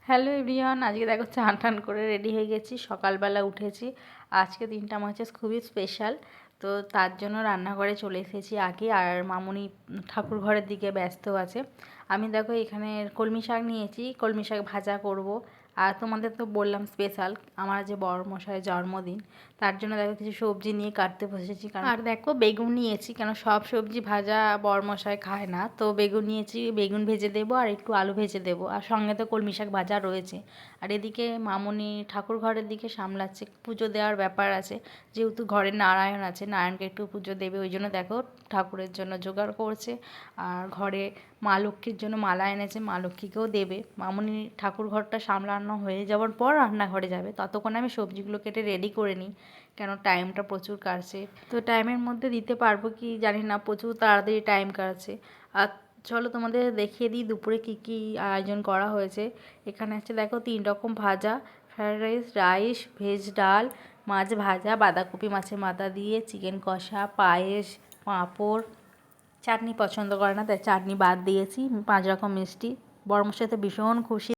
Hello everyone, আজকে দেখো চান টান করে রেডি হয়ে গেছি। সকালবেলা উঠেছি। আজকে দিনটা আমার কাছে খুবই স্পেশাল। তো তার জন্য রান্নাঘরে চলে এসেছি আগে, আর মামুনি ঠাকুর ঘরের দিকে ব্যস্ত আছে। আমি দেখো এখানে কলমি শাক নিয়েছি, কলমি শাক ভাজা করব। আর তোমাদের তো বললাম স্পেশাল, আমার যে বড়মশাইয়ের জন্মদিন, তার জন্য দেখো কিছু সবজি নিয়ে কাটতে বসেছি। আর দেখো বেগুন নিয়েছি, কেন সব সবজি ভাজা বড়মশাই খায় না, তো বেগুন নিয়েছি, বেগুন ভেজে দেবো আর একটু আলু ভেজে দেবো, আর সঙ্গে তো কলমি শাক ভাজা রয়েছে। আর এদিকে মামুনি ঠাকুর ঘরের দিকে সামলাচ্ছে, পুজো দেওয়ার ব্যাপার আছে, যেহেতু ঘরে নারায়ণ আছে, নারায়ণকে একটু পুজো দেবে, ওই জন্য দেখো ঠাকুরের জন্য জোগাড় করছে। আর ঘরে মা লক্ষ্মীর জন্য মালা এনেছে, মা লক্ষ্মীকেও দেবে। মামুনি ঠাকুর ঘরটা সামলানো হয়ে যাওয়ার পর রান্নাঘরে যাবে, ততক্ষণে আমি সবজিগুলো কেটে রেডি করে নিই, কেন টাইমটা প্রচুর কাটছে। তো টাইমের মধ্যে দিতে পারবো কি জানি না, প্রচুর তাড়াতাড়ি টাইম কাটছে। আর চলো তোমাদের দেখিয়ে দিই দুপুরে কি কি আয়োজন করা হয়েছে। এখানে আছে দেখো 3 রকম ভাজা, ফ্রায়েড রাইস, রাইস, ভেজ ডাল, মাছ ভাজা, বাঁধাকপি মাছের মাথা দিয়ে, চিকেন কষা, পায়েস, পাঁপড়। চাটনি পছন্দ করে না, তাই চাটনি বাদ দিয়েছি। 5 রকম মিষ্টি। বড়মশাই তো ভীষণ খুশি।